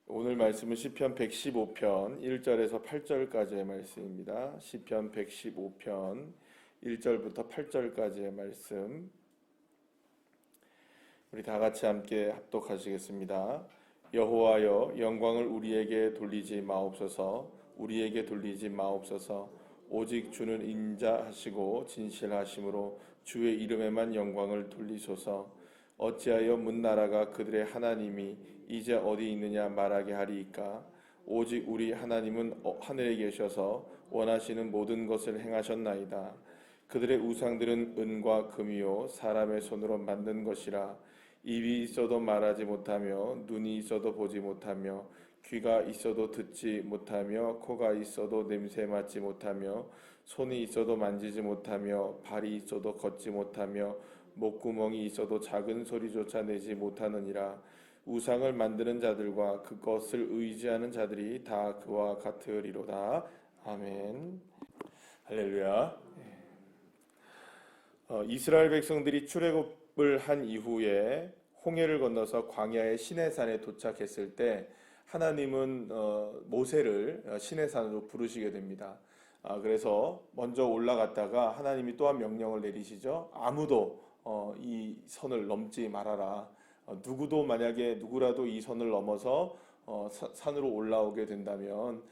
오늘 말씀은 시편 115편 1절에서 8절까지의 말씀입니다. 시편 115편 1절부터 8절까지의 말씀. 우리 다 같이 함께 합독하시겠습니다. 여호와여, 영광을 우리에게 돌리지 마옵소서. 우리에게 돌리지 마옵소서. 오직 주는 인자하시고 진실하심으로 주의 이름에만 영광을 돌리소서. 어찌하여 문나라가 그들의 하나님이 이제 어디 있느냐 말하게 하리이까. 오직 우리 하나님은 하늘에 계셔서 원하시는 모든 것을 행하셨나이다. 그들의 우상들은 은과 금이요 사람의 손으로 만든 것이라. 입이 있어도 말하지 못하며 눈이 있어도 보지 못하며 귀가 있어도 듣지 못하며 코가 있어도 냄새 맡지 못하며 손이 있어도 만지지 못하며 발이 있어도 걷지 못하며 목구멍이 있어도 작은 소리조차 내지 못하느니라. 우상을 만드는 자들과 그것을 의지하는 자들이 다 그와 같으리로다. 아멘. 할렐루야. 이스라엘 백성들이 출애굽을 한 이후에 홍해를 건너서 광야의 시내산에 도착했을 때 하나님은 모세를 시내산으로 부르시게 됩니다. 그래서 먼저 올라갔다가 하나님이 또한 명령을 내리시죠. 아무도 이 선을 넘지 말아라. 누구도 만약에 누구라도 이 선을 넘어서 산으로 올라오게 된다면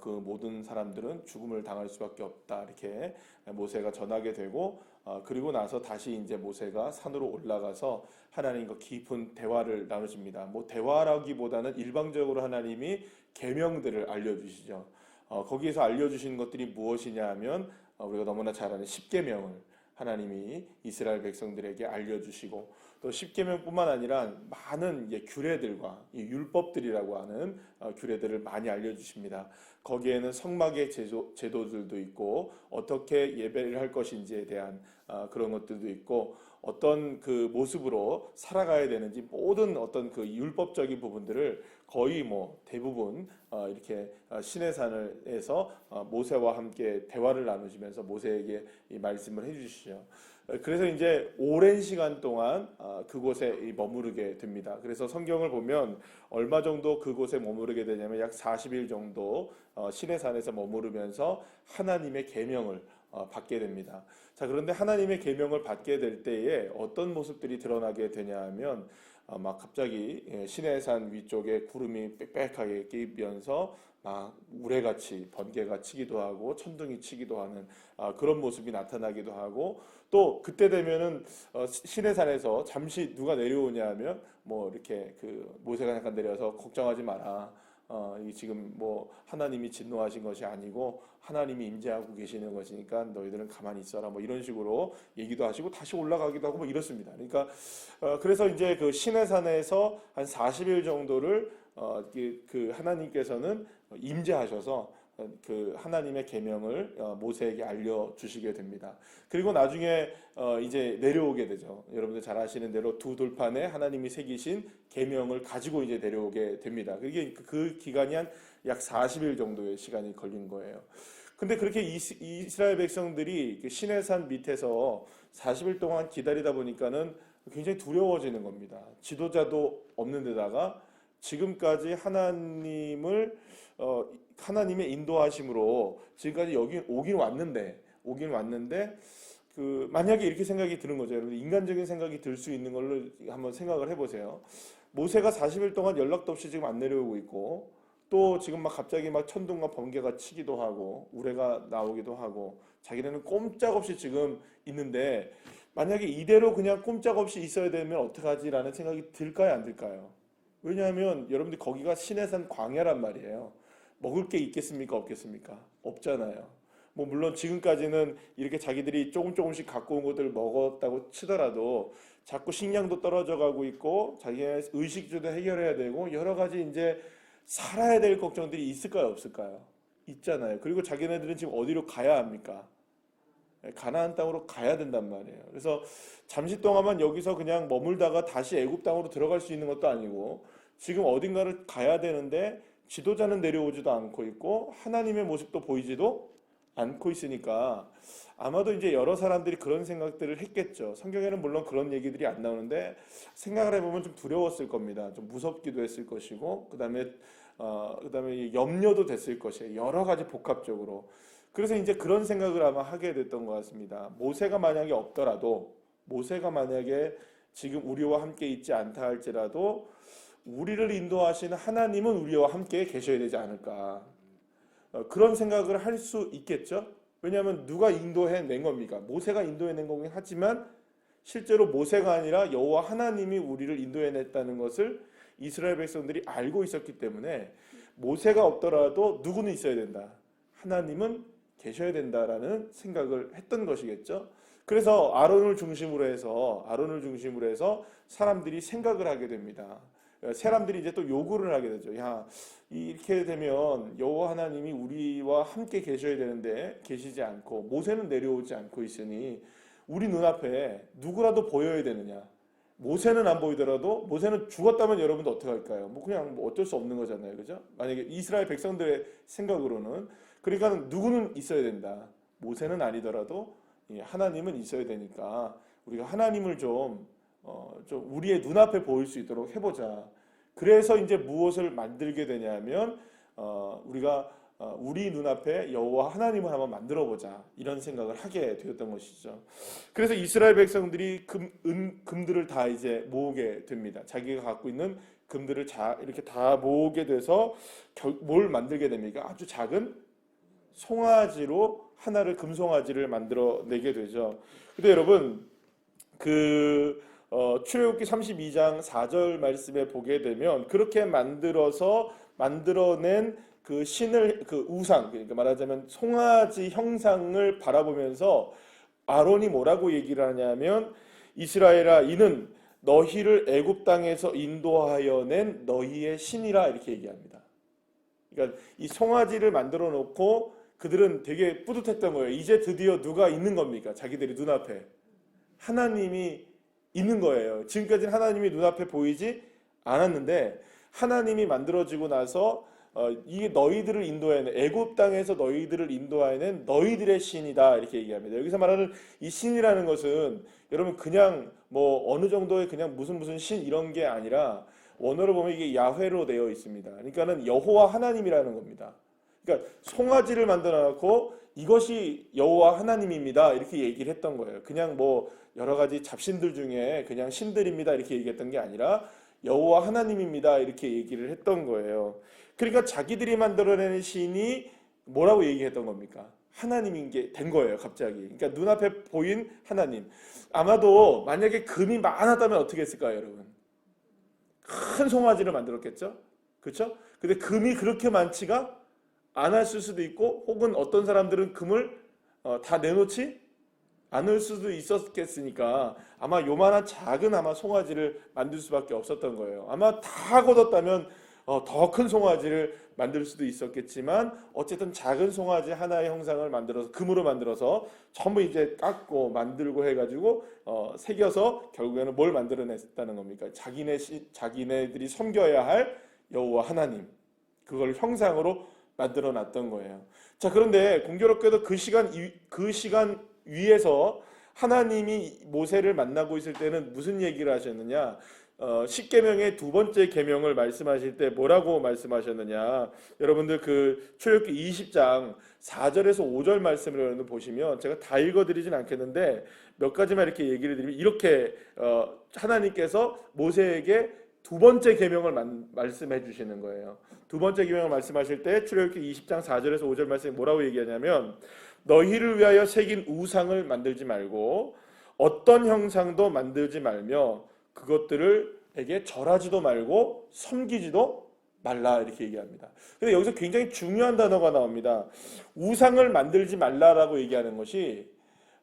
그 모든 사람들은 죽음을 당할 수밖에 없다. 이렇게 모세가 전하게 되고 그리고 나서 다시 이제 모세가 산으로 올라가서 하나님과 깊은 대화를 나누십니다. 뭐 대화라기보다는 일방적으로 하나님이 계명들을 알려주시죠. 거기에서 알려주신 것들이 무엇이냐 하면 우리가 너무나 잘 아는 십계명을 하나님이 이스라엘 백성들에게 알려주시고 또 십계명뿐만 아니라 많은 규례들과 율법들이라고 하는 규례들을 많이 알려주십니다. 거기에는 성막의 제도들도 있고 어떻게 예배를 할 것인지에 대한 그런 것들도 있고 어떤 그 모습으로 살아가야 되는지 모든 어떤 그 율법적인 부분들을 거의 뭐 대부분 이렇게 시내산에서 모세와 함께 대화를 나누시면서 모세에게 이 말씀을 해주시죠. 그래서 이제 오랜 시간 동안 그곳에 머무르게 됩니다. 그래서 성경을 보면 얼마 정도 그곳에 머무르게 되냐면 약 40일 정도 시내산에서 머무르면서 하나님의 계명을 받게 됩니다. 자, 그런데 하나님의 계명을 받게 될 때에 어떤 모습들이 드러나게 되냐 하면 막 갑자기 시내산 위쪽에 구름이 빽빽하게 끼면서 막 우레같이 번개가 치기도 하고 천둥이 치기도 하는 그런 모습이 나타나기도 하고 또 그때 되면은 시내산에서 잠시 누가 내려오냐 하면 뭐 이렇게 그 모세가 잠깐 내려서 걱정하지 마라. 이 지금 뭐 하나님이 진노하신 것이 아니고 하나님이 임재하고 계시는 것이니까 너희들은 가만히 있어라 뭐 이런 식으로 얘기도 하시고 다시 올라가기도 하고 뭐 이렇습니다. 그러니까 그래서 이제 그 시내산에서 한 40일 정도를 그 하나님께서는 임재하셔서 그 하나님의 계명을 모세에게 알려주시게 됩니다. 그리고 나중에 이제 내려오게 되죠. 여러분들 잘 아시는 대로 두 돌판에 하나님이 새기신 계명을 가지고 이제 내려오게 됩니다. 그게 그 기간이 한 약 40일 정도의 시간이 걸린 거예요. 근데 그렇게 이스라엘 백성들이 시내산 밑에서 40일 동안 기다리다 보니까는 굉장히 두려워지는 겁니다. 지도자도 없는 데다가 지금까지 하나님의 인도하심으로 지금까지 여기 오긴 왔는데 그 만약에 이렇게 생각이 드는 거죠. 여러분 인간적인 생각이 들 수 있는 걸로 한번 생각을 해보세요. 모세가 40일 동안 연락도 없이 지금 안 내려오고 있고 또 지금 막 갑자기 막 천둥과 번개가 치기도 하고 우레가 나오기도 하고 자기네는 꼼짝없이 지금 있는데 만약에 이대로 그냥 꼼짝없이 있어야 되면 어떡하지라는 생각이 들까요, 안 들까요? 왜냐하면 여러분들 거기가 시내산 광야란 말이에요. 먹을 게 있겠습니까? 없겠습니까? 없잖아요. 뭐 물론 지금까지는 이렇게 자기들이 조금씩 갖고 온 것들을 먹었다고 치더라도 자꾸 식량도 떨어져 가고 있고 자기의 의식주도 해결해야 되고 여러 가지 이제 살아야 될 걱정들이 있을까요? 없을까요? 있잖아요. 그리고 자기네들은 지금 어디로 가야 합니까? 가나안 땅으로 가야 된단 말이에요. 그래서 잠시 동안만 여기서 그냥 머물다가 다시 애굽 땅으로 들어갈 수 있는 것도 아니고 지금 어딘가를 가야 되는데 지도자는 내려오지도 않고 있고 하나님의 모습도 보이지도 않고 있으니까 아마도 이제 여러 사람들이 그런 생각들을 했겠죠. 성경에는 물론 그런 얘기들이 안 나오는데 생각을 해보면 좀 두려웠을 겁니다. 좀 무섭기도 했을 것이고 그다음에 염려도 됐을 것이에요. 여러 가지 복합적으로. 그래서 이제 그런 생각을 아마 하게 됐던 것 같습니다. 모세가 만약에 지금 우리와 함께 있지 않다 할지라도 우리를 인도하시는 하나님은 우리와 함께 계셔야 되지 않을까. 그런 생각을 할 수 있겠죠. 왜냐하면 누가 인도해낸 겁니까? 모세가 인도해낸 거긴 하지만 실제로 모세가 아니라 여호와 하나님이 우리를 인도해냈다는 것을 이스라엘 백성들이 알고 있었기 때문에 모세가 없더라도 누구는 있어야 된다. 하나님은 계셔야 된다라는 생각을 했던 것이겠죠. 그래서 아론을 중심으로 해서 사람들이 생각을 하게 됩니다. 사람들이 이제 또 요구를 하게 되죠. 야, 이렇게 되면 여호와 하나님이 우리와 함께 계셔야 되는데 계시지 않고 모세는 내려오지 않고 있으니 우리 눈앞에 누구라도 보여야 되느냐. 모세는 안 보이더라도 모세는 죽었다면 여러분도 어떻게 할까요? 그냥 어쩔 수 없는 거잖아요. 그죠? 만약에 이스라엘 백성들의 생각으로는 그러니까 누구는 있어야 된다. 모세는 아니더라도 하나님은 있어야 되니까 우리가 하나님을 좀 우리의 눈앞에 보일 수 있도록 해보자. 그래서 이제 무엇을 만들게 되냐면 우리가 우리 눈앞에 여호와 하나님을 한번 만들어보자 이런 생각을 하게 되었던 것이죠. 그래서 이스라엘 백성들이 금들을 다 이제 모으게 됩니다. 자기가 갖고 있는 금들을 이렇게 다 모으게 돼서 뭘 만들게 됩니까? 아주 작은 송아지로 하나를 금송아지를 만들어내게 되죠. 근데 여러분 출애굽기 32장 4절 말씀에 보게 되면 그렇게 만들어낸 그 우상, 그러니까 말하자면 송아지 형상을 바라보면서 아론이 뭐라고 얘기를 하냐면 이스라엘아 이는 너희를 애굽 땅에서 인도하여 낸 너희의 신이라 이렇게 얘기합니다. 그러니까 이 송아지를 만들어 놓고 그들은 되게 뿌듯했던 거예요. 이제 드디어 누가 있는 겁니까? 자기들이 눈앞에 하나님이 있는 거예요. 지금까지는 하나님이 눈앞에 보이지 않았는데 하나님이 만들어지고 나서 이게 너희들을 인도해낸 애굽 땅에서 너희들을 인도해낸 너희들의 신이다 이렇게 얘기합니다. 여기서 말하는 이 신이라는 것은 여러분 그냥 어느 정도의 그냥 무슨 신 이런 게 아니라 원어로 보면 이게 야훼로 되어 있습니다. 그러니까는 여호와 하나님이라는 겁니다. 그러니까 송아지를 만들어 놓고 이것이 여호와 하나님입니다 이렇게 얘기를 했던 거예요. 그냥 여러 가지 잡신들 중에 그냥 신들입니다 이렇게 얘기했던 게 아니라 여호와 하나님입니다 이렇게 얘기를 했던 거예요. 그러니까 자기들이 만들어내는 신이 뭐라고 얘기했던 겁니까? 하나님인 게 된 거예요 갑자기. 그러니까 눈앞에 보인 하나님. 아마도 만약에 금이 많았다면 어떻게 했을까요 여러분? 큰 송아지를 만들었겠죠? 그렇죠? 근데 금이 그렇게 많지가 않았을 수도 있고 혹은 어떤 사람들은 금을 다 내놓지 않을 수도 있었겠으니까 아마 요만한 작은 아마 송아지를 만들 수밖에 없었던 거예요. 아마 다 걷었다면 더 큰 송아지를 만들 수도 있었겠지만 어쨌든 작은 송아지 하나의 형상을 만들어서 금으로 만들어서 전부 이제 깎고 만들고 해가지고 새겨서 결국에는 뭘 만들어냈다는 겁니까? 자기네들이 섬겨야 할 여호와 하나님 그걸 형상으로 만들어 놨던 거예요. 자, 그런데 공교롭게도 그 시간 위에서 하나님이 모세를 만나고 있을 때는 무슨 얘기를 하셨느냐? 십계명의 두 번째 계명을 말씀하실 때 뭐라고 말씀하셨느냐? 여러분들 출애굽기 20장 4절에서 5절 말씀을 여러분 보시면 제가 다 읽어드리진 않겠는데 몇 가지만 이렇게 얘기를 드리면 이렇게 하나님께서 모세에게 두 번째 계명을 말씀해 주시는 거예요. 두 번째 계명을 말씀하실 때 출애굽기 20장 4절에서 5절 말씀에 뭐라고 얘기하냐면 너희를 위하여 새긴 우상을 만들지 말고 어떤 형상도 만들지 말며 그것들에게 절하지도 말고 섬기지도 말라 이렇게 얘기합니다. 근데 여기서 굉장히 중요한 단어가 나옵니다. 우상을 만들지 말라라고 얘기하는 것이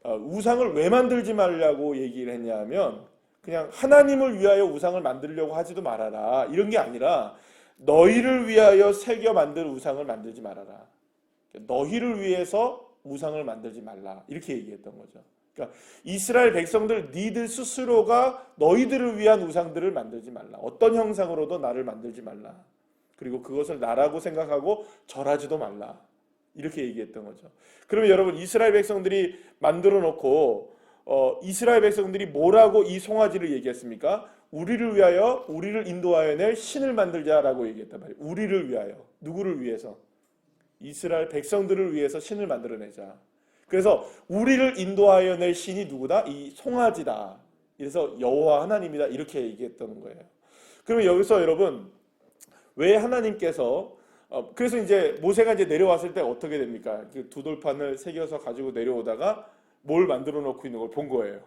우상을 왜 만들지 말라고 얘기를 했냐면 그냥 하나님을 위하여 우상을 만들려고 하지도 말아라 이런 게 아니라 너희를 위하여 새겨 만들 우상을 만들지 말아라. 너희를 위해서 우상을 만들지 말라 이렇게 얘기했던 거죠. 그러니까 이스라엘 백성들 니들 스스로가 너희들을 위한 우상들을 만들지 말라. 어떤 형상으로도 나를 만들지 말라. 그리고 그것을 나라고 생각하고 절하지도 말라. 이렇게 얘기했던 거죠. 그러면 여러분 이스라엘 백성들이 만들어 놓고 이스라엘 백성들이 뭐라고 이 송아지를 얘기했습니까? 우리를 위하여 우리를 인도하여 낼 신을 만들자라고 얘기했단 말이에요. 우리를 위하여. 누구를 위해서? 이스라엘 백성들을 위해서 신을 만들어내자. 그래서 우리를 인도하여 낼 신이 누구다? 이 송아지다. 그래서 여호와 하나님이다. 이렇게 얘기했던 거예요. 그러면 여기서 여러분 왜 하나님께서 그래서 이제 모세가 이제 내려왔을 때 어떻게 됩니까? 그 두 돌판을 새겨서 가지고 내려오다가 뭘 만들어 놓고 있는 걸 본 거예요.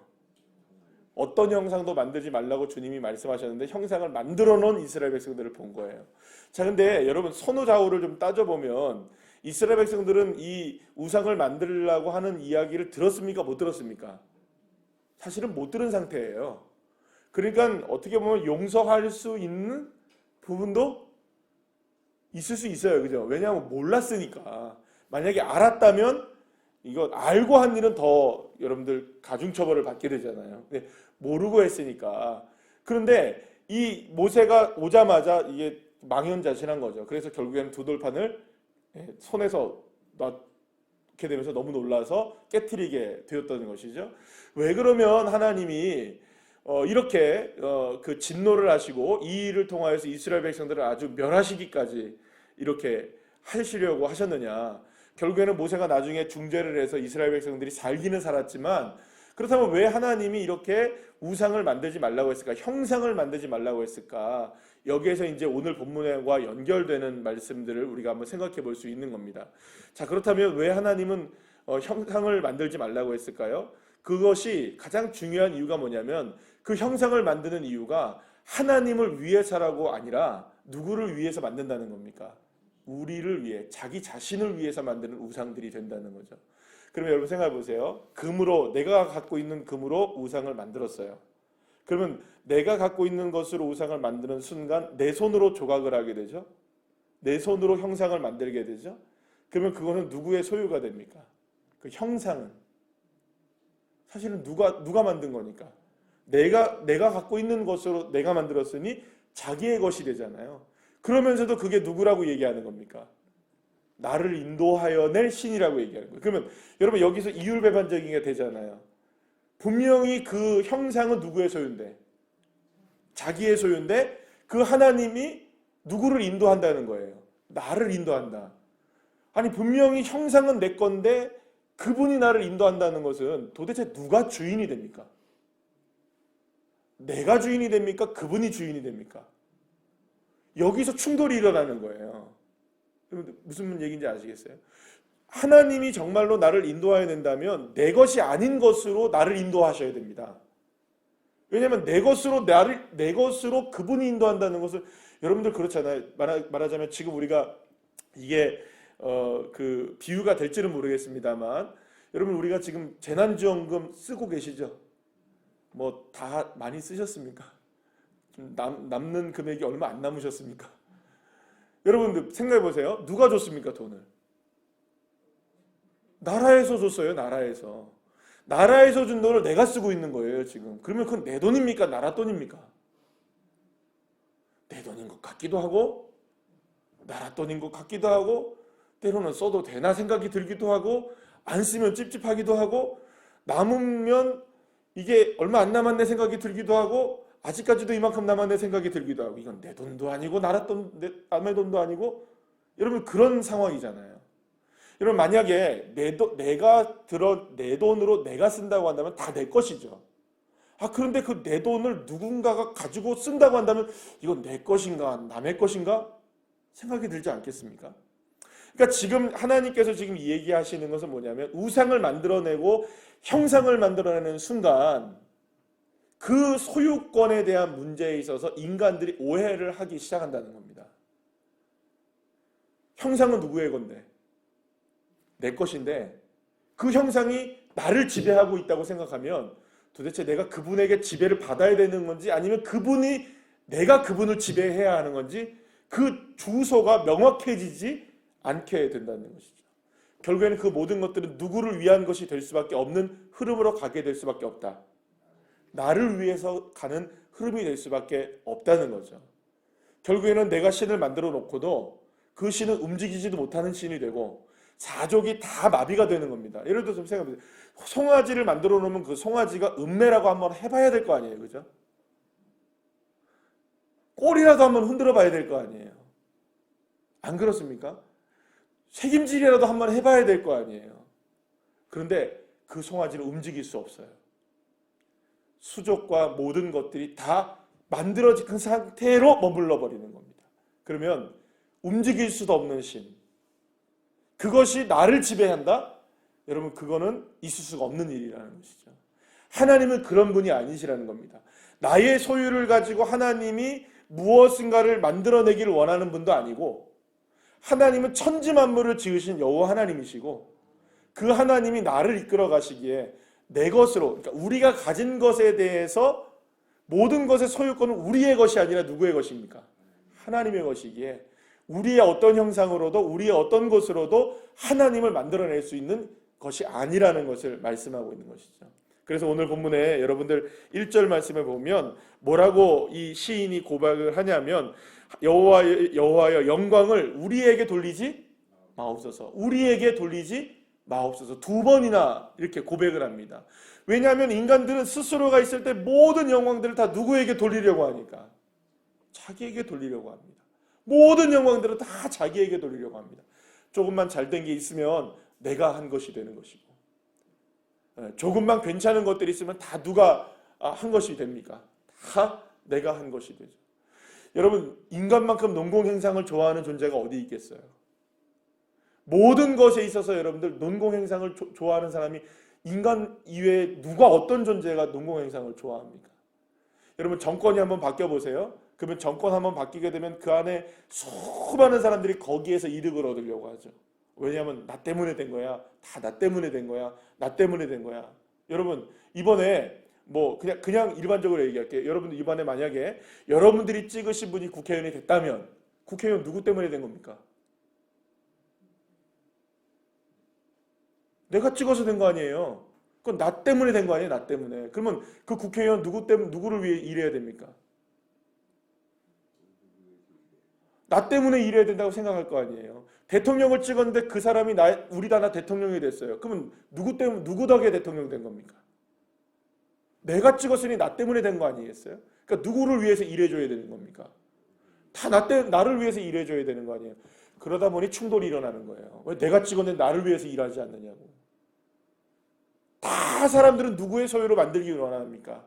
어떤 형상도 만들지 말라고 주님이 말씀하셨는데 형상을 만들어 놓은 이스라엘 백성들을 본 거예요. 자, 근데 여러분 선후좌우를 좀 따져보면 이스라엘 백성들은 이 우상을 만들려고 하는 이야기를 들었습니까? 못 들었습니까? 사실은 못 들은 상태예요. 그러니까 어떻게 보면 용서할 수 있는 부분도 있을 수 있어요. 그죠? 왜냐하면 몰랐으니까. 만약에 알았다면 이거 알고 한 일은 더 여러분들 가중처벌을 받게 되잖아요. 근데 모르고 했으니까. 그런데 이 모세가 오자마자 이게 망연자실한 거죠. 그래서 결국에는 두 돌판을 손에서 놔게 되면서 너무 놀라서 깨트리게 되었다는 것이죠. 왜 그러면 하나님이 이렇게 그 진노를 하시고 이 일을 통하여서 이스라엘 백성들을 아주 멸하시기까지 이렇게 하시려고 하셨느냐? 결국에는 모세가 나중에 중재를 해서 이스라엘 백성들이 살기는 살았지만 그렇다면 왜 하나님이 이렇게 우상을 만들지 말라고 했을까? 형상을 만들지 말라고 했을까? 여기에서 이제 오늘 본문과 연결되는 말씀들을 우리가 한번 생각해 볼 수 있는 겁니다. 자, 그렇다면 왜 하나님은 형상을 만들지 말라고 했을까요? 그것이 가장 중요한 이유가 뭐냐면 그 형상을 만드는 이유가 하나님을 위해서라고 아니라 누구를 위해서 만든다는 겁니까? 우리를 위해, 자기 자신을 위해서 만드는 우상들이 된다는 거죠. 그러면 여러분 생각해 보세요. 금으로, 내가 갖고 있는 금으로 우상을 만들었어요. 그러면 내가 갖고 있는 것으로 우상을 만드는 순간 내 손으로 조각을 하게 되죠. 내 손으로 형상을 만들게 되죠. 그러면 그거는 누구의 소유가 됩니까? 그 형상은 사실은 누가 만든 거니까. 내가 갖고 있는 것으로 내가 만들었으니 자기의 것이 되잖아요. 그러면서도 그게 누구라고 얘기하는 겁니까? 나를 인도하여 낼 신이라고 얘기하는 거예요. 그러면 여러분 여기서 이율배반적인 게 되잖아요. 분명히 그 형상은 누구의 소유인데? 자기의 소유인데 그 하나님이 누구를 인도한다는 거예요. 나를 인도한다. 아니 분명히 형상은 내 건데 그분이 나를 인도한다는 것은 도대체 누가 주인이 됩니까? 내가 주인이 됩니까? 그분이 주인이 됩니까? 여기서 충돌이 일어나는 거예요. 무슨 얘기인지 아시겠어요? 하나님이 정말로 나를 인도해야 된다면 내 것이 아닌 것으로 나를 인도하셔야 됩니다. 왜냐하면 내 것으로 그분이 인도한다는 것은 여러분들 그렇잖아요. 말하자면 지금 우리가 이게 그 비유가 될지는 모르겠습니다만 여러분 우리가 지금 재난지원금 쓰고 계시죠? 뭐 다 많이 쓰셨습니까? 남는 금액이 얼마 안 남으셨습니까? 여러분들 생각해 보세요. 누가 줬습니까, 돈을? 나라에서 줬어요, 나라에서. 나라에서 준 돈을 내가 쓰고 있는 거예요, 지금. 그러면 그건 내 돈입니까? 나라 돈입니까? 내 돈인 것 같기도 하고, 나라 돈인 것 같기도 하고, 때로는 써도 되나 생각이 들기도 하고, 안 쓰면 찝찝하기도 하고, 남으면 이게 얼마 안 남았네 생각이 들기도 하고, 아직까지도 이만큼 남았네 생각이 들기도 하고, 이건 내 돈도 아니고 나라 돈, 남의 돈도 아니고, 여러분 그런 상황이잖아요. 여러분 만약에 내 돈으로 내가 쓴다고 한다면 다 내 것이죠. 그런데 그 내 돈을 누군가가 가지고 쓴다고 한다면 이건 내 것인가 남의 것인가 생각이 들지 않겠습니까? 그러니까 지금 하나님께서 지금 얘기하시는 것은 뭐냐면 우상을 만들어내고 형상을 만들어내는 순간 그 소유권에 대한 문제에 있어서 인간들이 오해를 하기 시작한다는 겁니다. 형상은 누구의 건데? 내 것인데 그 형상이 나를 지배하고 있다고 생각하면 도대체 내가 그분에게 지배를 받아야 되는 건지 아니면 내가 그분을 지배해야 하는 건지 그 주소가 명확해지지 않게 된다는 것이죠. 결국에는 그 모든 것들은 누구를 위한 것이 될 수밖에 없는 흐름으로 가게 될 수밖에 없다. 나를 위해서 가는 흐름이 될 수밖에 없다는 거죠. 결국에는 내가 신을 만들어 놓고도 그 신은 움직이지도 못하는 신이 되고 사족이 다 마비가 되는 겁니다. 예를 들어서 좀 생각해보세요. 송아지를 만들어 놓으면 그 송아지가 음매라고 한번 해봐야 될 거 아니에요. 그죠? 꼬리라도 한번 흔들어 봐야 될 거 아니에요. 안 그렇습니까? 책임질이라도 한번 해봐야 될 거 아니에요. 그런데 그 송아지는 움직일 수 없어요. 수족과 모든 것들이 다 만들어진 그 상태로 머물러 버리는 겁니다. 그러면 움직일 수도 없는 신, 그것이 나를 지배한다? 여러분, 그거는 있을 수가 없는 일이라는 것이죠. 하나님은 그런 분이 아니시라는 겁니다. 나의 소유를 가지고 하나님이 무엇인가를 만들어내기를 원하는 분도 아니고, 하나님은 천지 만물을 지으신 여호와 하나님이시고, 그 하나님이 나를 이끌어 가시기에 내 것으로, 그러니까 우리가 가진 것에 대해서 모든 것의 소유권은 우리의 것이 아니라 누구의 것입니까? 하나님의 것이기에 우리의 어떤 형상으로도 우리의 어떤 것으로도 하나님을 만들어낼 수 있는 것이 아니라는 것을 말씀하고 있는 것이죠. 그래서 오늘 본문에 여러분들 1절 말씀에 보면 뭐라고 이 시인이 고백을 하냐면, 여호와여 영광을 우리에게 돌리지 마옵소서, 우리에게 돌리지 마옵소서, 두 번이나 이렇게 고백을 합니다. 왜냐하면 인간들은 스스로가 있을 때 모든 영광들을 다 누구에게 돌리려고 하니까? 자기에게 돌리려고 합니다. 모든 영광들은 다 자기에게 돌리려고 합니다. 조금만 잘된 게 있으면 내가 한 것이 되는 것이고, 조금만 괜찮은 것들이 있으면 다 누가 한 것이 됩니까? 다 내가 한 것이 되죠. 여러분, 인간만큼 논공행상을 좋아하는 존재가 어디 있겠어요? 모든 것에 있어서 여러분들 논공행상을 좋아하는 사람이 인간 이외에 누가, 어떤 존재가 논공행상을 좋아합니까? 여러분, 정권이 한번 바뀌어보세요. 그러면 정권 한번 바뀌게 되면 그 안에 수많은 사람들이 거기에서 이득을 얻으려고 하죠. 왜냐하면 나 때문에 된 거야. 다 나 때문에 된 거야. 나 때문에 된 거야. 여러분, 이번에 뭐 그냥 일반적으로 얘기할게요. 여러분들 이번에 만약에 여러분들이 찍으신 분이 국회의원이 됐다면 국회의원 누구 때문에 된 겁니까? 내가 찍어서 된 거 아니에요. 그건 나 때문에 된 거 아니에요. 나 때문에. 그러면 그 국회의원 누구를 위해 일해야 됩니까? 나 때문에 일해야 된다고 생각할 거 아니에요. 대통령을 찍었는데 그 사람이 우리 나라 대통령이 됐어요. 그러면 누구 덕에 대통령 된 겁니까? 내가 찍었으니 나 때문에 된 거 아니겠어요? 그러니까 누구를 위해서 일해줘야 되는 겁니까? 다 나를 위해서 일해줘야 되는 거 아니에요? 그러다 보니 충돌이 일어나는 거예요. 왜 내가 찍었는데 나를 위해서 일하지 않느냐고. 다 사람들은 누구의 소유로 만들기를 원합니까?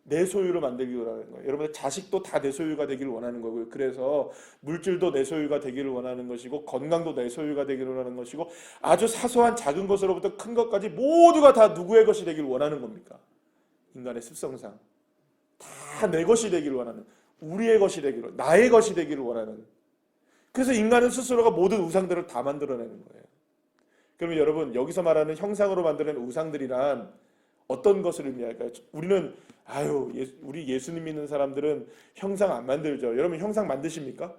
내 소유로 만들기를 원하는 거예요. 여러분들 자식도 다 내 소유가 되기를 원하는 거고요. 그래서 물질도 내 소유가 되기를 원하는 것이고, 건강도 내 소유가 되기를 원하는 것이고, 아주 사소한 작은 것으로부터 큰 것까지 모두가 다 누구의 것이 되기를 원하는 겁니까? 인간의 습성상 다 내 것이 되기를 원하는, 우리의 것이 되기를, 나의 것이 되기를 원하는. 그래서 인간은 스스로가 모든 우상들을 다 만들어내는 거예요. 그러면 여러분, 여기서 말하는 형상으로 만들어낸 우상들이란 어떤 것을 의미할까요? 우리는 우리 예수님 믿는 사람들은 형상 안 만들죠. 여러분, 형상 만드십니까?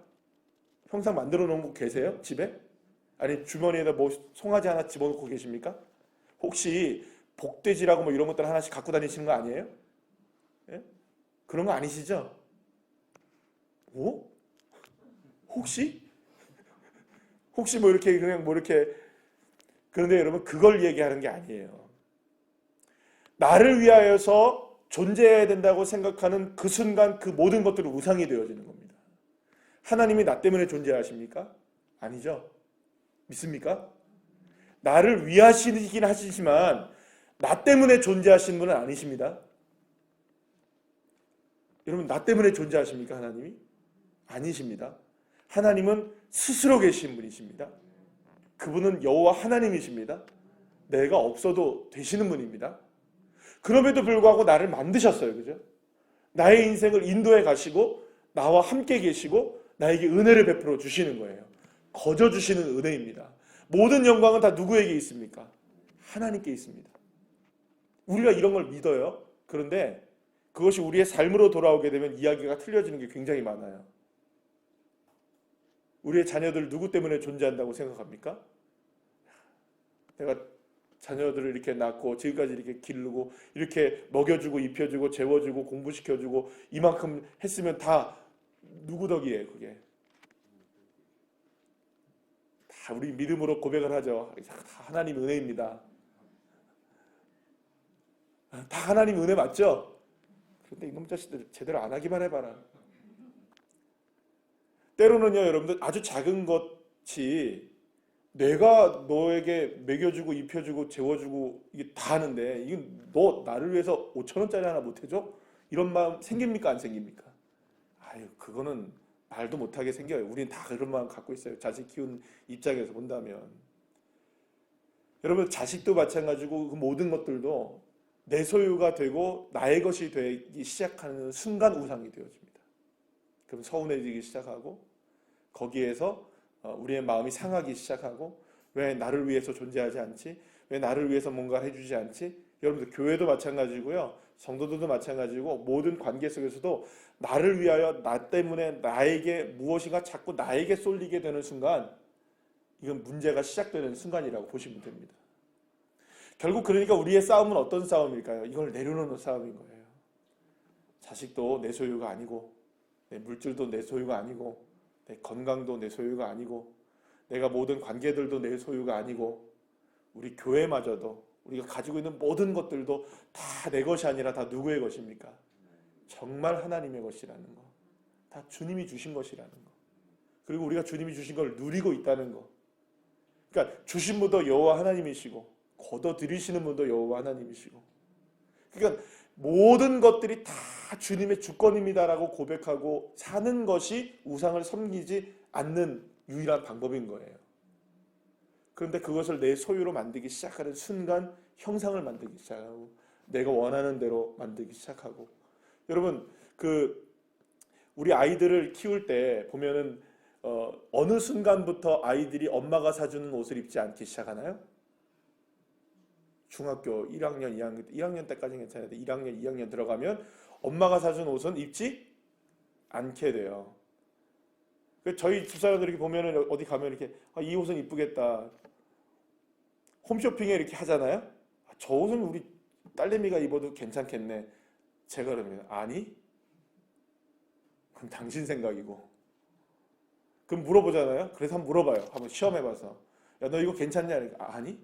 형상 만들어 놓은 거 계세요? 집에? 아니, 주머니에다 뭐 송아지 하나 집어넣고 계십니까? 혹시 복돼지라고 뭐 이런 것들 하나씩 갖고 다니시는 거 아니에요? 예? 그런 거 아니시죠? 뭐? 혹시 뭐 이렇게 그냥 뭐 이렇게. 그런데 여러분, 그걸 얘기하는 게 아니에요. 나를 위하여서 존재해야 된다고 생각하는 그 순간 그 모든 것들은 우상이 되어지는 겁니다. 하나님이 나 때문에 존재하십니까? 아니죠. 믿습니까? 나를 위하시긴 하시지만 나 때문에 존재하시는 분은 아니십니다. 여러분, 나 때문에 존재하십니까? 하나님이? 아니십니다. 하나님은 스스로 계신 분이십니다. 그분은 여호와 하나님이십니다. 내가 없어도 되시는 분입니다. 그럼에도 불구하고 나를 만드셨어요. 그죠? 나의 인생을 인도해 가시고 나와 함께 계시고 나에게 은혜를 베풀어 주시는 거예요. 거저 주시는 은혜입니다. 모든 영광은 다 누구에게 있습니까? 하나님께 있습니다. 우리가 이런 걸 믿어요. 그런데 그것이 우리의 삶으로 돌아오게 되면 이야기가 틀려지는 게 굉장히 많아요. 우리의 자녀들 누구 때문에 존재한다고 생각합니까? 내가 자녀들을 이렇게 낳고 지금까지 이렇게 기르고 이렇게 먹여주고 입혀주고 재워주고 공부시켜주고 이만큼 했으면 다 누구 덕이에요? 그게 다 우리 믿음으로 고백을 하죠. 다 하나님 은혜입니다. 다 하나님 은혜 맞죠? 그런데 이놈 자식들 제대로 안 하기만 해봐라. 때로는요, 여러분들 아주 작은 것이 내가 너에게 먹여주고 입혀주고 재워주고 이게 다 하는데 이건 너 나를 위해서 5천 원짜리 하나 못 해줘? 이런 마음 생깁니까 안 생깁니까? 아유, 그거는 말도 못하게 생겨요. 우리는 다 그런 마음 갖고 있어요. 자식 키운 입장에서 본다면. 여러분, 자식도 마찬가지고 그 모든 것들도 내 소유가 되고 나의 것이 되기 시작하는 순간 우상이 되어집니다. 그럼 서운해지기 시작하고 거기에서 우리의 마음이 상하기 시작하고 왜 나를 위해서 존재하지 않지? 왜 나를 위해서 뭔가 해주지 않지? 여러분들 교회도 마찬가지고요. 성도들도 마찬가지고 모든 관계 속에서도 나를 위하여 나 때문에 나에게 무엇인가 자꾸 나에게 쏠리게 되는 순간 이건 문제가 시작되는 순간이라고 보시면 됩니다. 결국 그러니까 우리의 싸움은 어떤 싸움일까요? 이걸 내려놓는 싸움인 거예요. 자식도 내 소유가 아니고 내 물질도 내 소유가 아니고 내 건강도 내 소유가 아니고 내가 모든 관계들도 내 소유가 아니고 우리 교회마저도 우리가 가지고 있는 모든 것들도 다 내 것이 아니라 다 누구의 것입니까? 정말 하나님의 것이라는 거. 다 주님이 주신 것이라는 거. 그리고 우리가 주님이 주신 걸 누리고 있다는 거. 그러니까 주신 분도 여호와 하나님이시고 거둬들이시는 분도 여호와 하나님이시고 그러니까 모든 것들이 다 주님의 주권입니다라고 고백하고 사는 것이 우상을 섬기지 않는 유일한 방법인 거예요. 그런데 그것을 내 소유로 만들기 시작하는 순간 형상을 만들기 시작하고 내가 원하는 대로 만들기 시작하고 여러분 우리 아이들을 키울 때 보면은 어느 순간부터 아이들이 엄마가 사주는 옷을 입지 않기 시작하나요? 중학교 1학년, 1학년 때까지는 괜찮은데 1학년, 2학년 들어가면 엄마가 사준 옷은 입지 않게 돼요. 저희 집사람들 이렇게 보면은 어디 가면 이렇게 이 옷은 이쁘겠다. 홈쇼핑에 이렇게 하잖아요. 저 옷은 우리 딸내미가 입어도 괜찮겠네. 제가 그러면 아니? 그럼 당신 생각이고. 그럼 물어보잖아요. 그래서 한번 물어봐요. 한번 시험해봐서. 야, 너 이거 괜찮냐? 아니?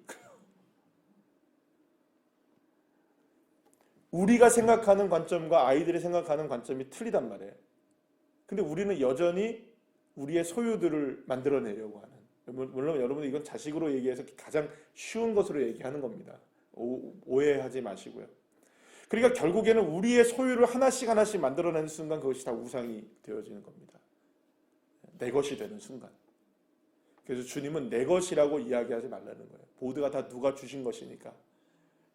우리가 생각하는 관점과 아이들이 생각하는 관점이 틀리단 말이에요. 근데 우리는 여전히 우리의 소유들을 만들어내려고 하는. 물론 여러분 이건 자식으로 얘기해서 가장 쉬운 것으로 얘기하는 겁니다. 오해하지 마시고요. 그러니까 결국에는 우리의 소유를 하나씩 하나씩 만들어내는 순간 그것이 다 우상이 되어지는 겁니다. 내 것이 되는 순간. 그래서 주님은 내 것이라고 이야기하지 말라는 거예요. 모두가 다 누가 주신 것이니까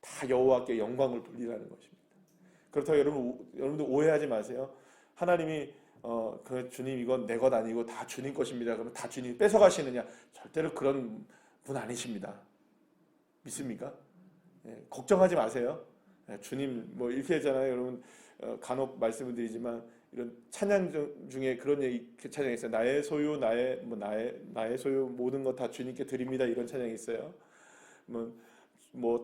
다 여호와께 영광을 돌리라는 것입니다. 그렇다고 여러분들 오해하지 마세요. 하나님이 주님 이건 내 것 아니고 다 주님 것입니다. 그러면 다 주님이 뺏어가시느냐? 절대로 그런 분 아니십니다. 믿습니까? 예, 걱정하지 마세요. 예, 주님 뭐 이렇게 하잖아요. 여러분 간혹 말씀을 드리지만 이런 찬양 중에 그런 찬양이 있어요. 나의 소유 나의 소유 모든 것 다 주님께 드립니다. 이런 찬양이 있어요.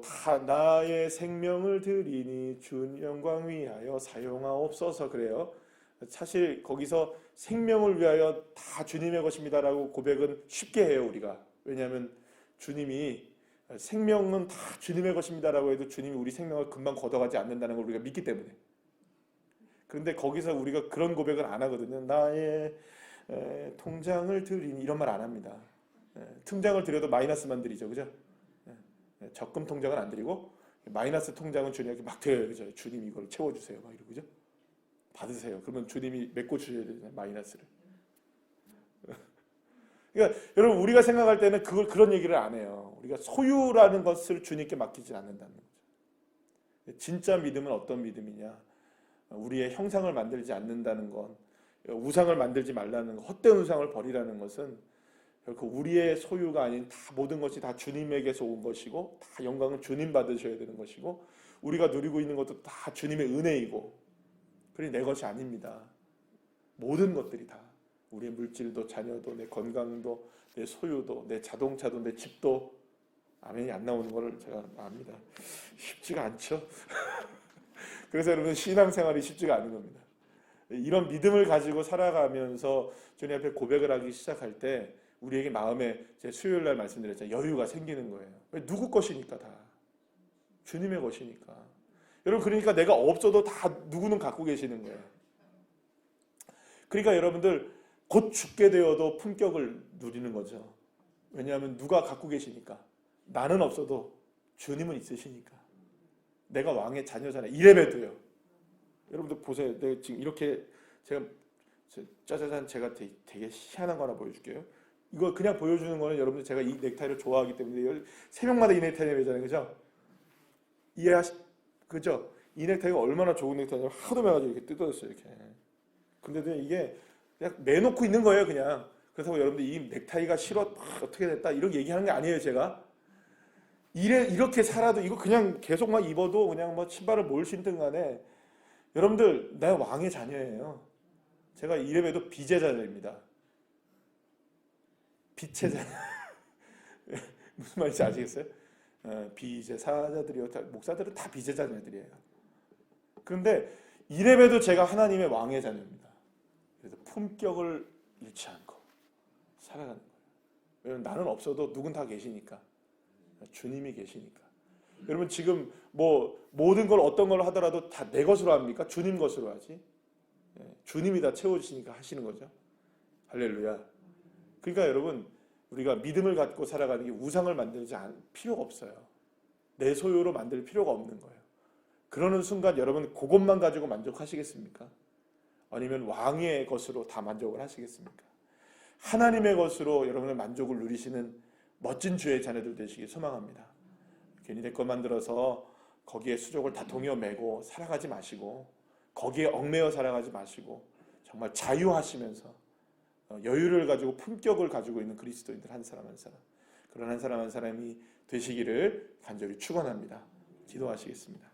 다 나의 생명을 드리니 준 영광 위하여 사용하옵소서 그래요. 사실 거기서 생명을 위하여 다 주님의 것입니다라고 고백은 쉽게 해요 우리가. 왜냐하면 주님이 생명은 다 주님의 것입니다라고 해도 주님이 우리 생명을 금방 걷어가지 않는다는 걸 우리가 믿기 때문에. 그런데 거기서 우리가 그런 고백을 안 하거든요. 나의 통장을 드리니 이런 말 안 합니다. 통장을 드려도 마이너스만 드리죠, 그죠? 적금 통장은 안 드리고 마이너스 통장은 주님에게 막 드려요, 그죠? 주님 이걸 채워주세요, 막 이러고, 그죠? 받으세요. 그러면 주님이 메꿔 주셔야 되잖아요, 마이너스를. 그러니까 여러분 우리가 생각할 때는 그런 얘기를 안 해요. 우리가 소유라는 것을 주님께 맡기지 않는다는 거죠. 진짜 믿음은 어떤 믿음이냐? 우리의 형상을 만들지 않는다는 것, 우상을 만들지 말라는 것, 헛된 우상을 버리라는 것은 결코 우리의 소유가 아닌 다 모든 것이 다 주님에게서 온 것이고 다 영광은 주님 받으셔야 되는 것이고 우리가 누리고 있는 것도 다 주님의 은혜이고 그러니 내 것이 아닙니다. 모든 것들이 다 우리의 물질도 자녀도 내 건강도 내 소유도 내 자동차도 내 집도 아멘이 안 나오는 것을 제가 압니다. 쉽지가 않죠. 그래서 여러분 신앙생활이 쉽지가 않은 겁니다. 이런 믿음을 가지고 살아가면서 주님 앞에 고백을 하기 시작할 때 우리에게 마음에 제 수요일 날 말씀드렸잖아요. 여유가 생기는 거예요. 누구 것이니까 다. 주님의 것이니까. 여러분 그러니까 내가 없어도 다 누구는 갖고 계시는 거예요. 그러니까 여러분들 곧 죽게 되어도 품격을 누리는 거죠. 왜냐하면 누가 갖고 계시니까. 나는 없어도 주님은 있으시니까. 내가 왕의 자녀잖아요. 이래봬도요. 여러분들 보세요. 내가 지금 이렇게 제가 짜자잔 제가 되게 희한한 거 하나 보여줄게요. 이거 그냥 보여주는 거는 여러분들 제가 이 넥타이를 좋아하기 때문에 세 명마다 이 넥타이 매잖아요. 그죠? 그죠? 이 넥타이가 얼마나 좋은 넥타이냐면 하도 매가지고 이렇게 뜯어졌어요. 이렇게. 근데도 이게 그냥 매놓고 있는 거예요. 그냥. 그래서 여러분들 이 넥타이가 싫어 어떻게 됐다 이런 얘기하는 게 아니에요. 제가 이렇게 살아도 이거 그냥 계속 막 입어도 그냥 뭐 신발을 뭘 신든 간에 여러분들 나 왕의 자녀예요. 제가 이래봬도 빛의 자녀입니다. 빛의 자녀. 무슨 말인지 아시겠어요? 빛의 사자들이요. 목사들은 다 빛의 자녀들이에요. 그런데 이래봬도 제가 하나님의 왕의 자녀입니다. 그래서 품격을 잃지 않고 살아가는 거예요. 왜냐하면 나는 없어도 누군 다 계시니까. 주님이 계시니까. 여러분 지금 뭐 모든 걸 어떤 걸 하더라도 다 내 것으로 합니까? 주님 것으로 하지. 주님이 다 채워주시니까 하시는 거죠. 할렐루야. 그러니까 여러분 우리가 믿음을 갖고 살아가는 게 우상을 만들지 필요가 없어요. 내 소유로 만들 필요가 없는 거예요. 그러는 순간 여러분 그것만 가지고 만족하시겠습니까? 아니면 왕의 것으로 다 만족을 하시겠습니까? 하나님의 것으로 여러분의 만족을 누리시는 멋진 주의 자녀들 되시길 소망합니다. 괜히 내 것 만들어서 거기에 수족을 다 동여매고 살아가지 마시고 거기에 얽매여 살아가지 마시고 정말 자유하시면서 여유를 가지고 품격을 가지고 있는 그리스도인들 한 사람 한 사람 그런 한 사람 한 사람이 되시기를 간절히 축원합니다. 기도하시겠습니다.